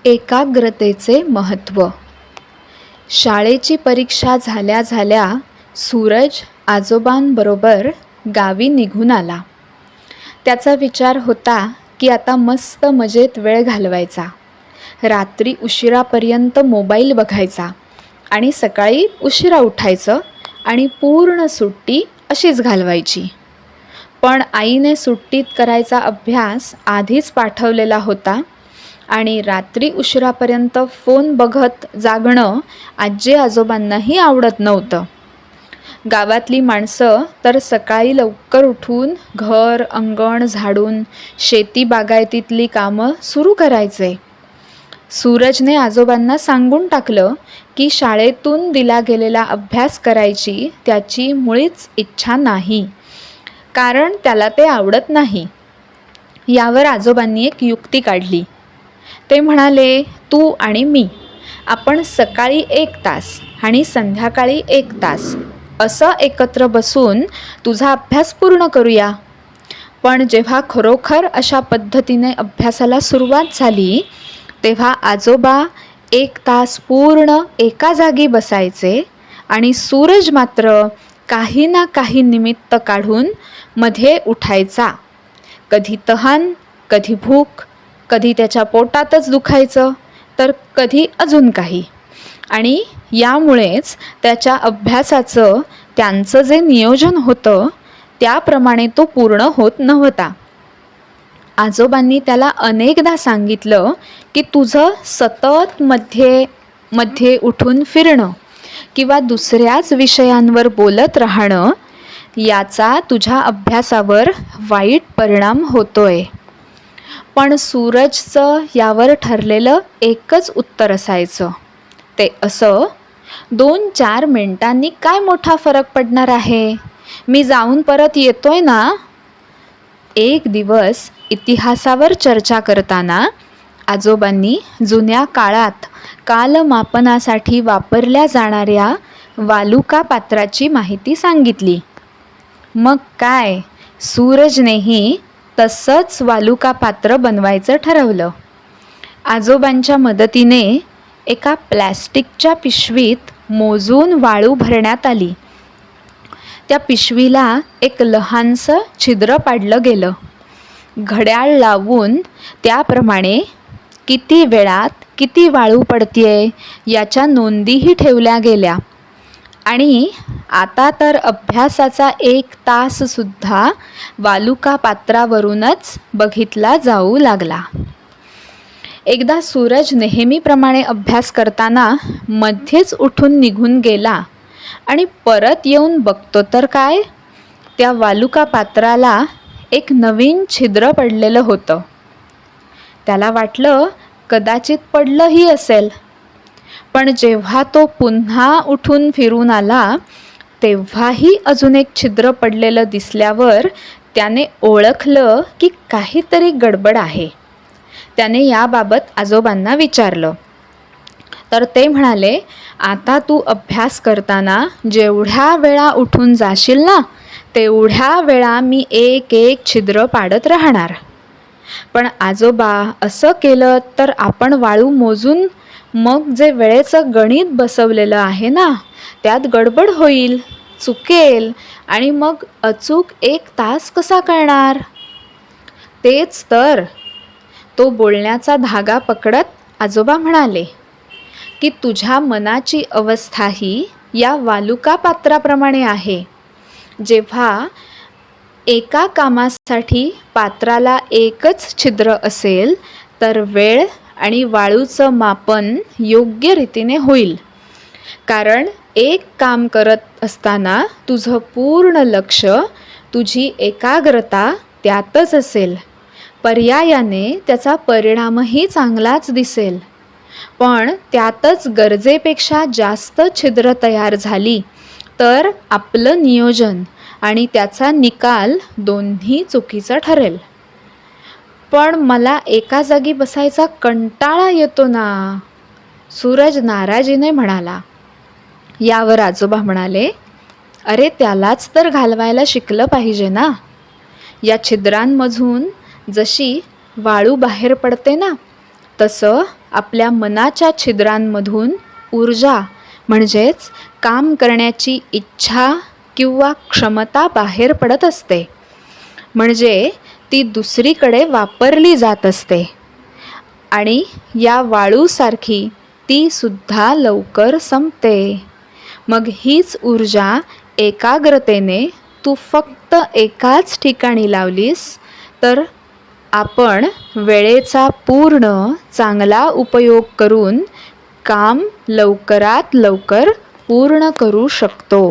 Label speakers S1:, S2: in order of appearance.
S1: एकाग्रतेचे महत्त्व. शाळेची परीक्षा झाल्या झाल्या सूरज आजोबांबरोबर गावी निघून आला. त्याचा विचार होता की आता मस्त मजेत वेळ घालवायचा, रात्री उशिरापर्यंत मोबाईल बघायचा आणि सकाळी उशिरा उठायचं आणि पूर्ण सुट्टी अशीच घालवायची. पण आईने सुट्टीत करायचा अभ्यास आधीच पाठवलेला होता आणि रात्री उशिरापर्यंत फोन बघत जागणं आजी आजोबांनाही आवडत नव्हतं. गावातली माणसं तर सकाळी लवकर उठून घर अंगण झाडून शेती बागायतीतली कामं सुरू करायचे. सूरजने आजोबांना सांगून टाकलं की शाळेतून दिला गेलेला अभ्यास करायची त्याची मुळीच इच्छा नाही, कारण त्याला ते आवडत नाही. यावर आजोबांनी एक युक्ती काढली. ते म्हणाले, तू आणि मी आपण सकाळी 1 तास आणि संध्याकाळी 1 तास असं एकत्र बसून तुझा अभ्यास पूर्ण करूया. पण जेव्हा खरोखर अशा पद्धतीने अभ्यासाला सुरुवात झाली तेव्हा आजोबा 1 तास पूर्ण एका जागी बसायचे आणि सूरज मात्र काही ना काही निमित्त काढून मध्ये उठायचा. कधी तहान, कधी भूक, कधी त्याच्या पोटातच दुखायचं, तर कधी अजून काही. आणि यामुळेच त्याच्या अभ्यासाचं त्यांचं जे नियोजन होतं त्याप्रमाणे तो पूर्ण होत नव्हता. आजोबांनी त्याला अनेकदा सांगितलं की तुझं सतत मध्ये उठून फिरणं किंवा दुसऱ्याच विषयांवर बोलत राहणं याचा तुझ्या अभ्यासावर वाईट परिणाम होतोय. पण सूरजचं यावर ठरलेलं एकच उत्तर असायचं. ते असं, 2-4 मिनिटांनी काय मोठा फरक पडणार आहे, मी जाऊन परत येतोय ना. एक दिवस इतिहासावर चर्चा करताना आजोबांनी जुन्या काळात कालमापनासाठी वापरल्या जाणाऱ्या वालुका पात्राची माहिती सांगितली. मग काय, सूरजनेही तसंच वालुका पात्र बनवायचं ठरवलं. आजोबांच्या मदतीने एका प्लॅस्टिकच्या पिशवीत मोजून वाळू भरण्यात आली. त्या पिशवीला एक लहानसं छिद्र पाडलं गेलं. घड्याळ लावून त्याप्रमाणे किती वेळात किती वाळू पडतेय याच्या नोंदीही ठेवल्या गेल्या. आणि आता तर अभ्यासाचा 1 ताससुद्धा वालुका पात्रावरूनच बघितला जाऊ लागला. एकदा सूरज नेहमीप्रमाणे अभ्यास करताना मध्येच उठून निघून गेला आणि परत येऊन बघतो तर काय, त्या वालुका पात्राला एक नवीन छिद्र पडलेलं होतं. त्याला वाटलं कदाचित पडलंही असेल. पण जेव्हा तो पुन्हा उठून फिरून आला तेव्हाही अजून एक छिद्र पडलेलं दिसल्यावर त्याने ओळखलं की काहीतरी गडबड आहे. त्याने याबाबत आजोबांना विचारलं तर ते म्हणाले, आता तू अभ्यास करताना जेवढ्या वेळा उठून जाशील ना तेवढ्या वेळा मी एक छिद्र पाडत राहणार. पण आजोबा, असं केलं तर आपण वाळू मोजून मग जे वेळेचं गणित बसवलेलं आहे ना त्यात गडबड होईल, चुकेल आणि मग अचूक 1 तास कसा कळणार. तेच तर. तो बोलण्याचा धागा पकडत आजोबा म्हणाले की तुझ्या मनाची अवस्थाही या वालुका पात्राप्रमाणे आहे. जेव्हा एका कामासाठी पात्राला एकच छिद्र असेल तर वेळ आणि वाळूचं मापन योग्य रीतीने होईल. कारण एक काम करत असताना तुझं पूर्ण लक्ष, तुझी एकाग्रता त्यातच असेल. पर्यायाने त्याचा परिणामही चांगलाच दिसेल. पण त्यातच गरजेपेक्षा जास्त छिद्र तयार झाली तर आपलं नियोजन आणि त्याचा निकाल दोन्ही चुकीचं ठरेल. पण मला एका जागी बसायचा कंटाळा येतो ना, सूरज नाराजीने म्हणाला. यावर आजोबा म्हणाले, अरे त्यालाच तर घालवायला शिकलं पाहिजे ना. या छिद्रांमधून जशी वाळू बाहेर पडते ना तसं आपल्या मनाच्या छिद्रांमधून ऊर्जा म्हणजेच काम करण्याची इच्छा किंवा क्षमता बाहेर पडत असते, म्हणजे ती दुसरीकडे वापरली जात असते आणि या वाळूसारखी ती सुद्धा लवकर संपते. मग हीच ऊर्जा एकाग्रतेने तू फक्त एकाच ठिकाणी लावलीस तर आपण वेळेचा पूर्ण चांगला उपयोग करून काम लवकरात लवकर पूर्ण करू शकतो.